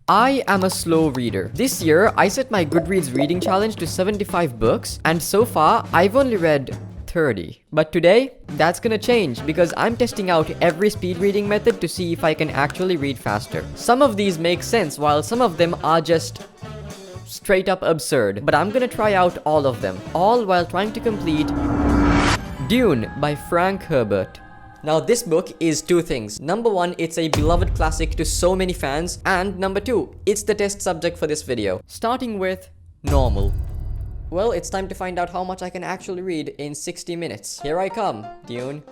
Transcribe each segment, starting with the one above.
I am a slow reader. This year, I set my Goodreads reading challenge to 75 books, and so far, I've only read 30. But today, that's gonna change because I'm testing out every speed reading method to see if I can actually read faster. Some of these make sense, while some of them are just straight up absurd. But I'm gonna try out all of them, all while trying to complete Dune by Frank Herbert. Now this book is two things. Number one, it's a beloved classic to so many fans, and number two, it's the test subject for this video. Starting with normal. Well, it's time to find out how much I can actually read in 60 minutes. Here I come, Dune.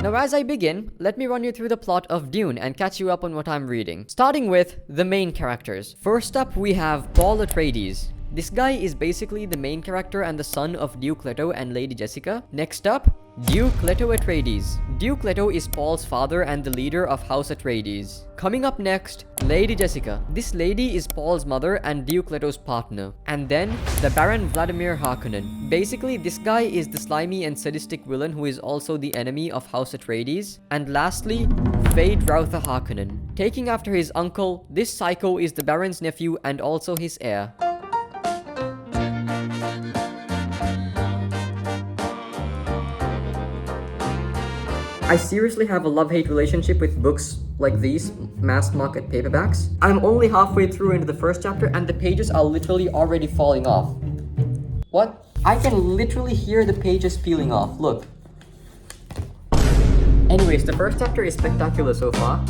Now as I begin, let me run you through the plot of Dune and catch you up on what I'm reading. Starting with the main characters. First up, we have Paul Atreides. This guy is basically the main character and the son of Duke Leto and Lady Jessica. Next up, Duke Leto Atreides. Duke Leto is Paul's father and the leader of House Atreides. Coming up next, Lady Jessica. This lady is Paul's mother and Duke Leto's partner. And then, the Baron Vladimir Harkonnen. Basically, this guy is the slimy and sadistic villain who is also the enemy of House Atreides. And lastly, Feyd-Rautha Harkonnen. Taking after his uncle, this psycho is the Baron's nephew and also his heir. I seriously have a love-hate relationship with books like these, mass market paperbacks. I'm only halfway through into the first chapter and the pages are literally already falling off. What? I can literally hear the pages peeling off, look. Anyways, the first chapter is spectacular so far.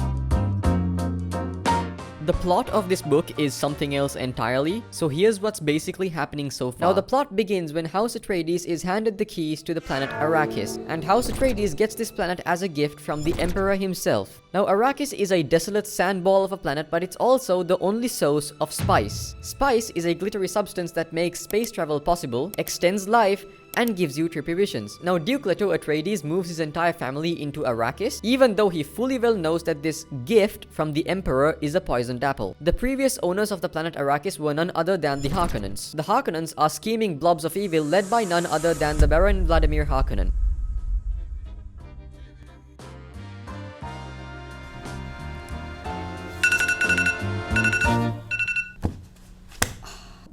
The plot of this book is something else entirely, so here's what's basically happening so far. Now the plot begins when House Atreides is handed the keys to the planet Arrakis, and House Atreides gets this planet as a gift from the Emperor himself. Now Arrakis is a desolate sandball of a planet, but it's also the only source of spice. Spice is a glittery substance that makes space travel possible, extends life, and gives you trippy visions. Now Duke Leto Atreides moves his entire family into Arrakis, even though he fully well knows that this gift from the Emperor is a poisoned apple. The previous owners of the planet Arrakis were none other than the Harkonnens. The Harkonnens are scheming blobs of evil led by none other than the Baron Vladimir Harkonnen.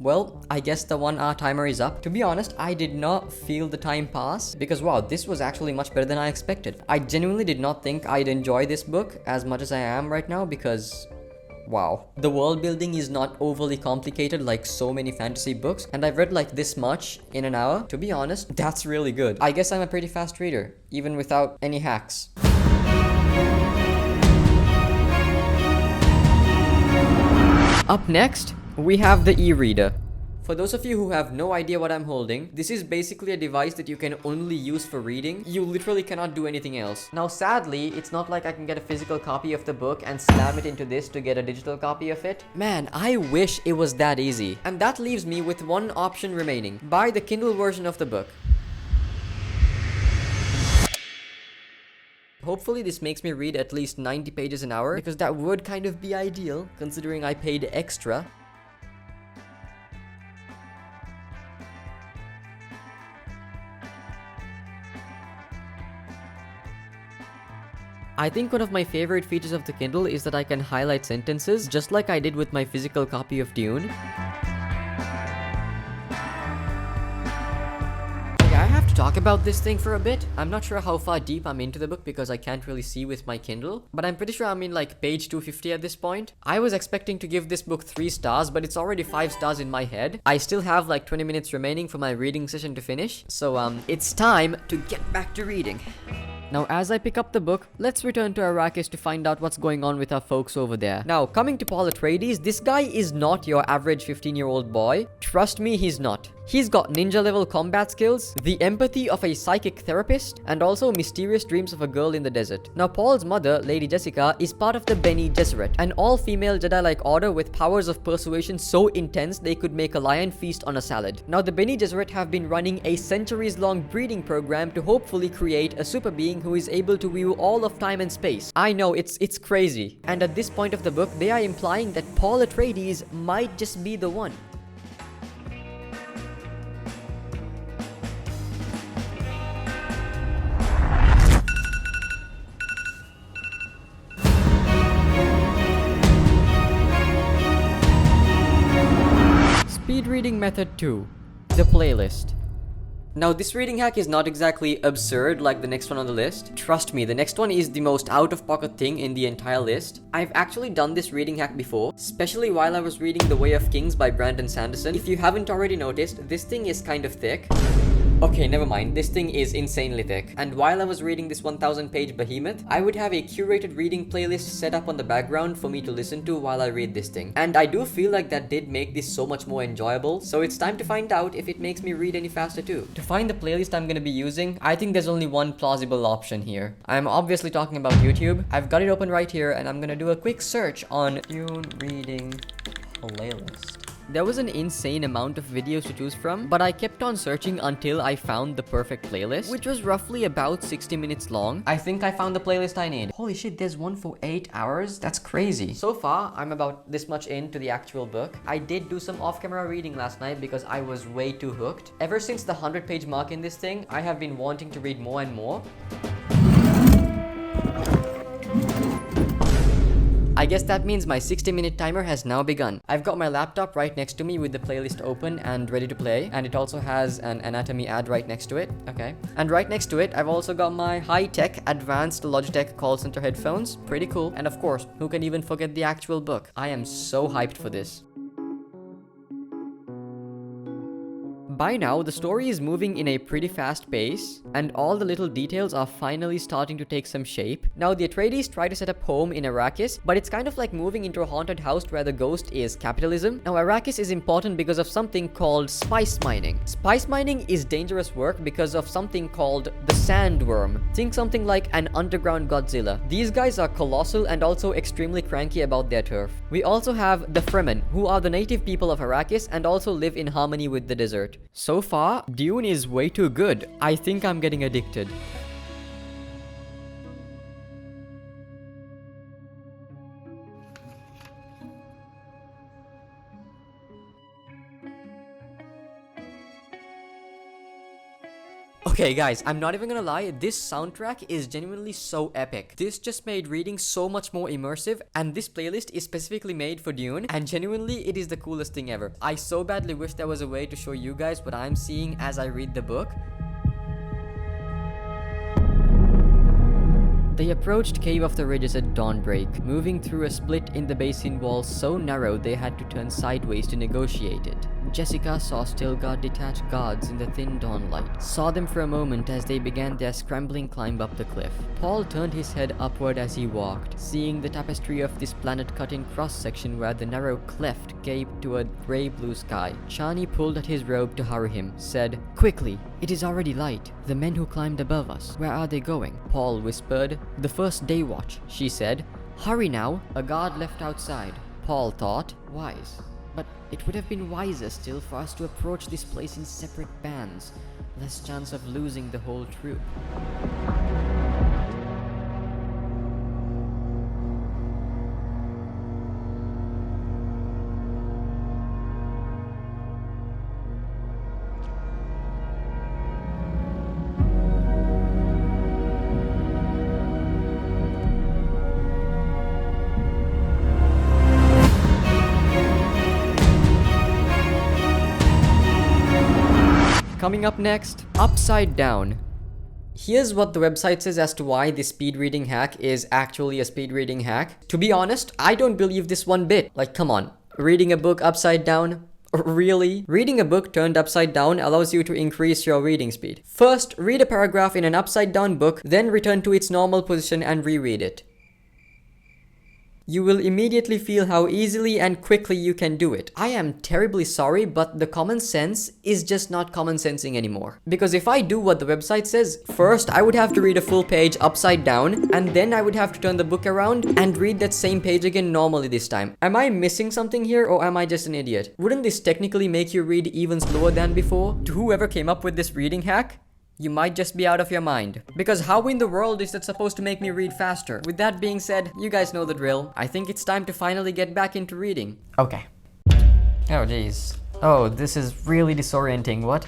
Well, I guess the 1 hour timer is up. To be honest, I did not feel the time pass because wow, this was actually much better than I expected. I genuinely did not think I'd enjoy this book as much as I am right now because wow. The world building is not overly complicated like so many fantasy books, and I've read like this much in an hour. To be honest, that's really good. I guess I'm a pretty fast reader, even without any hacks. Up next, we have the e-reader. For those of you who have no idea what I'm holding, this is basically a device that you can only use for reading. You literally cannot do anything else. Now sadly, it's not like I can get a physical copy of the book and slam it into this to get a digital copy of it. Man, I wish it was that easy. And that leaves me with one option remaining. Buy the Kindle version of the book. Hopefully this makes me read at least 90 pages an hour, because that would kind of be ideal, considering I paid extra. I think one of my favorite features of the Kindle is that I can highlight sentences, just like I did with my physical copy of Dune. Talk about this thing for a bit. I'm not sure how far deep I'm into the book because I can't really see with my Kindle, but I'm pretty sure I'm in like page 250 at this point. I was expecting to give this book 3 stars, but it's already 5 stars in my head. I still have like 20 minutes remaining for my reading session to finish, so it's time to get back to reading. Now, as I pick up the book, let's return to Arrakis to find out what's going on with our folks over there. Now, coming to Paul Atreides, this guy is not your average 15-year-old boy. Trust me, he's not. He's got ninja-level combat skills, the empathy of a psychic therapist, and also mysterious dreams of a girl in the desert. Now, Paul's mother, Lady Jessica, is part of the Bene Gesserit, an all-female Jedi-like order with powers of persuasion so intense they could make a lion feast on a salad. Now, the Bene Gesserit have been running a centuries-long breeding program to hopefully create a super being who is able to view all of time and space. I know, it's crazy. And at this point of the book, they are implying that Paul Atreides might just be the one. reading method 2, the playlist. Now, this reading hack is not exactly absurd like the next one on the list. Trust me, the next one is the most out-of-pocket thing in the entire list. I've actually done this reading hack before, especially while I was reading The Way of Kings by Brandon Sanderson. If you haven't already noticed, this thing is kind of thick. Okay, never mind, this thing is insanely thick. And while I was reading this 1000-page behemoth, I would have a curated reading playlist set up on the background for me to listen to while I read this thing. And I do feel like that did make this so much more enjoyable, so it's time to find out if it makes me read any faster too. To find the playlist I'm gonna be using, I think there's only one plausible option here. I'm obviously talking about YouTube. I've got it open right here, and I'm gonna do a quick search on Dune reading playlist. There was an insane amount of videos to choose from, but I kept on searching until I found the perfect playlist, which was roughly about 60 minutes long. I think I found the playlist I need. Holy shit, there's one for 8 hours? That's crazy. So far, I'm about this much into the actual book. I did do some off-camera reading last night because I was way too hooked. Ever since the 100-page mark in this thing, I have been wanting to read more and more. I guess that means my 60-minute timer has now begun. I've got my laptop right next to me with the playlist open and ready to play, and it also has an anatomy ad right next to it. Okay. And right next to it, I've also got my high-tech, advanced Logitech call center headphones. Pretty cool. And of course, who can even forget the actual book? I am so hyped for this. By now, the story is moving in a pretty fast pace, and all the little details are finally starting to take some shape. Now, the Atreides try to set up home in Arrakis, but it's kind of like moving into a haunted house where the ghost is capitalism. Now, Arrakis is important because of something called spice mining. Spice mining is dangerous work because of something called the sandworm. Think something like an underground Godzilla. These guys are colossal and also extremely cranky about their turf. We also have the Fremen, who are the native people of Arrakis and also live in harmony with the desert. So far, Dune is way too good. I think I'm getting addicted. Okay guys, I'm not even gonna lie, this soundtrack is genuinely so epic. This just made reading so much more immersive, and this playlist is specifically made for Dune, and genuinely it is the coolest thing ever. I so badly wish there was a way to show you guys what I'm seeing as I read the book. They approached Cave of the Ridges at dawnbreak, moving through a split in the basin wall so narrow they had to turn sideways to negotiate it. Jessica saw Stilgar detach guards in the thin dawnlight, saw them for a moment as they began their scrambling climb up the cliff. Paul turned his head upward as he walked, seeing the tapestry of this planet-cut in cross-section where the narrow cleft gaped to a grey-blue sky. Chani pulled at his robe to hurry him, said, "Quickly, it is already light. The men who climbed above us, where are they going?" Paul whispered. "The first day watch," she said. "Hurry now." A guard left outside. Paul thought, wise. But it would have been wiser still for us to approach this place in separate bands. Less chance of losing the whole troop. Coming up next, Upside Down. Here's what the website says as to why this speed reading hack is actually a speed reading hack. To be honest, I don't believe this one bit. Like, come on. Reading a book upside down? Really? Reading a book turned upside down allows you to increase your reading speed. First, read a paragraph in an upside down book, then return to its normal position and reread it. You will immediately feel how easily and quickly you can do it. I am terribly sorry, but the common sense is just not common sensing anymore. Because if I do what the website says, first I would have to read a full page upside down, and then I would have to turn the book around and read that same page again normally this time. Am I missing something here, or am I just an idiot? Wouldn't this technically make you read even slower than before? To whoever came up with this reading hack, you might just be out of your mind. Because how in the world is that supposed to make me read faster? With that being said, you guys know the drill. I think it's time to finally get back into reading. Okay. Oh jeez. Oh, this is really disorienting, what?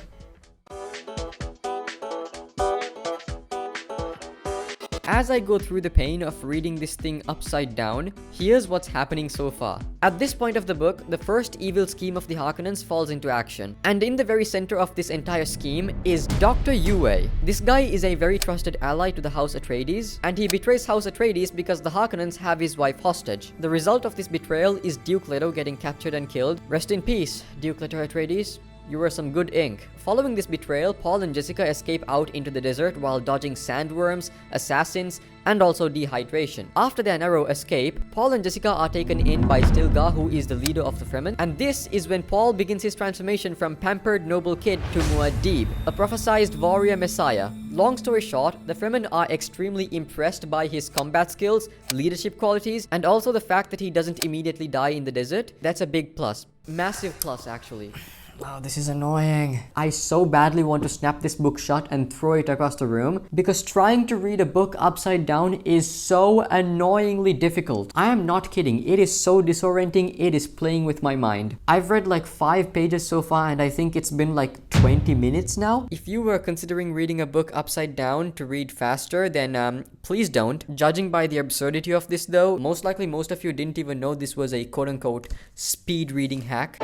as I go through the pain of reading this thing upside down, here's what's happening so far. At this point of the book, the first evil scheme of the Harkonnens falls into action. And in the very center of this entire scheme is Dr. Yue. This guy is a very trusted ally to the House Atreides, and he betrays House Atreides because the Harkonnens have his wife hostage. The result of this betrayal is Duke Leto getting captured and killed. Rest in peace, Duke Leto Atreides. You were some good ink. Following this betrayal, Paul and Jessica escape out into the desert while dodging sandworms, assassins, and also dehydration. After their narrow escape, Paul and Jessica are taken in by Stilgar, who is the leader of the Fremen, and this is when Paul begins his transformation from pampered noble kid to Muad'Dib, a prophesized warrior messiah. Long story short, the Fremen are extremely impressed by his combat skills, leadership qualities, and also the fact that he doesn't immediately die in the desert. That's a big plus. Massive plus, actually. Wow, this is annoying. I so badly want to snap this book shut and throw it across the room because trying to read a book upside down is so annoyingly difficult. I am not kidding. It is so disorienting. It is playing with my mind. I've read like 5 pages so far and I think it's been like 20 minutes now. If you were considering reading a book upside down to read faster, then please don't. Judging by the absurdity of this though, most likely most of you didn't even know this was a quote-unquote speed reading hack.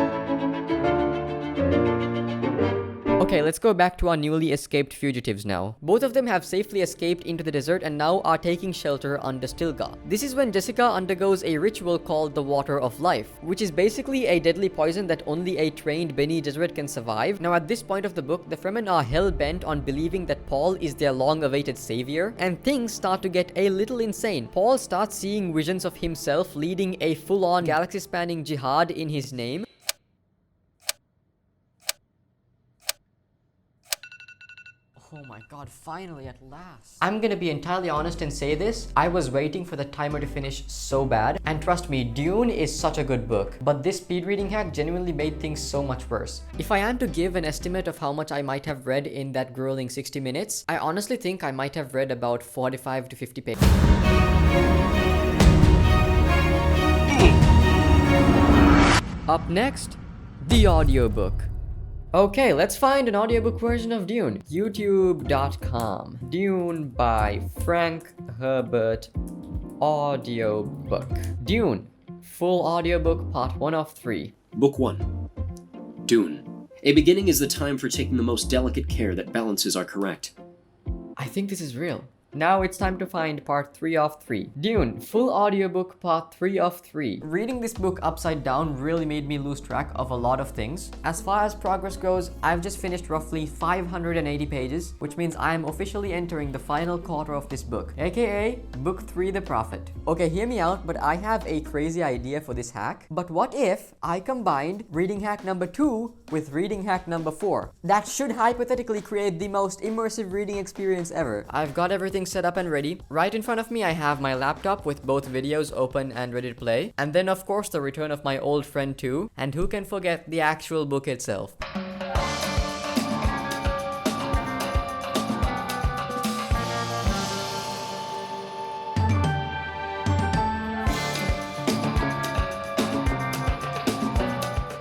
Okay, let's go back to our newly escaped fugitives now. Both of them have safely escaped into the desert and now are taking shelter under Stilgar. This is when Jessica undergoes a ritual called the Water of Life, which is basically a deadly poison that only a trained Bene Gesserit can survive. Now at this point of the book, the Fremen are hell-bent on believing that Paul is their long-awaited savior, and things start to get a little insane. Paul starts seeing visions of himself leading a full-on galaxy-spanning jihad in his name. Oh my god, finally, at last. I'm gonna be entirely honest and say this. I was waiting for the timer to finish so bad. And trust me, Dune is such a good book. But this speed reading hack genuinely made things so much worse. If I am to give an estimate of how much I might have read in that grueling 60 minutes, I honestly think I might have read about 45 to 50 pages. Up next, the audiobook. Okay, let's find an audiobook version of Dune. YouTube.com. Dune by Frank Herbert. Audiobook. Dune. Full audiobook, part 1 of 3. Book 1. Dune. A beginning is the time for taking the most delicate care that balances are correct. I think this is real. Now it's time to find part 3 of 3. Dune, full audiobook, part 3 of 3. Reading this book upside down really made me lose track of a lot of things. As far as progress goes, I've just finished roughly 580 pages, which means I am officially entering the final quarter of this book, aka Book 3 The Prophet. Okay, hear me out, but I have a crazy idea for this hack. But what if I combined reading hack number 2 with reading hack number 4? That should hypothetically create the most immersive reading experience ever. I've got everything set up and ready. Right in front of me I have my laptop with both videos open and ready to play. And then of course the return of my old friend too. And who can forget the actual book itself?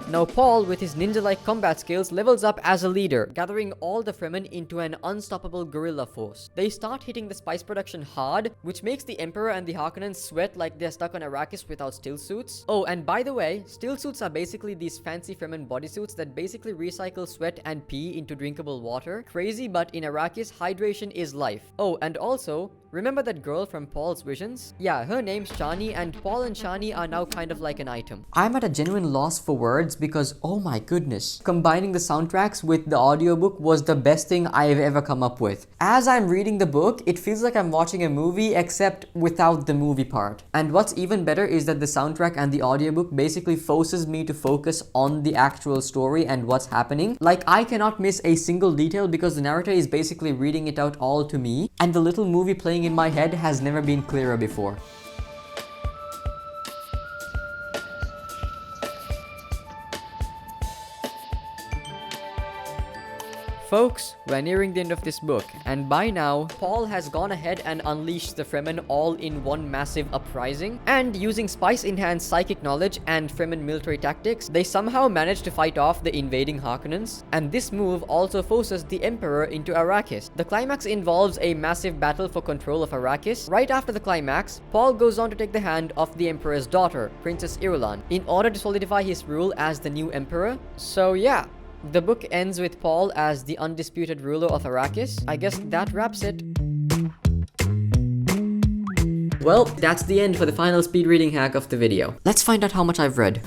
Now Paul, with his ninja-like combat skills, levels up as a leader, gathering all the Fremen into an unstoppable guerrilla force. They start hitting the spice production hard, which makes the Emperor and the Harkonnens sweat like they're stuck on Arrakis without still suits. Oh, and by the way, still suits are basically these fancy Fremen bodysuits that basically recycle sweat and pee into drinkable water. Crazy, but in Arrakis, hydration is life. Oh, and also, remember that girl from Paul's visions? Yeah, her name's Shani, and Paul and Shani are now kind of like an item. I'm at a genuine loss for words because, oh my goodness, combining the soundtracks with the audiobook was the best thing I've ever come up with. As I'm reading the book, it feels like I'm watching a movie except without the movie part. And what's even better is that the soundtrack and the audiobook basically forces me to focus on the actual story and what's happening. Like, I cannot miss a single detail because the narrator is basically reading it out all to me, and the little movie playing in my head has never been clearer before. Folks, we're nearing the end of this book, and by now, Paul has gone ahead and unleashed the Fremen all in one massive uprising, and using spice-enhanced psychic knowledge and Fremen military tactics, they somehow managed to fight off the invading Harkonnens, and this move also forces the Emperor into Arrakis. The climax involves a massive battle for control of Arrakis. Right after the climax, Paul goes on to take the hand of the Emperor's daughter, Princess Irulan, in order to solidify his rule as the new Emperor. So yeah, the book ends with Paul as the undisputed ruler of Arrakis. I guess that wraps it. Well, that's the end for the final speed reading hack of the video. Let's find out how much I've read.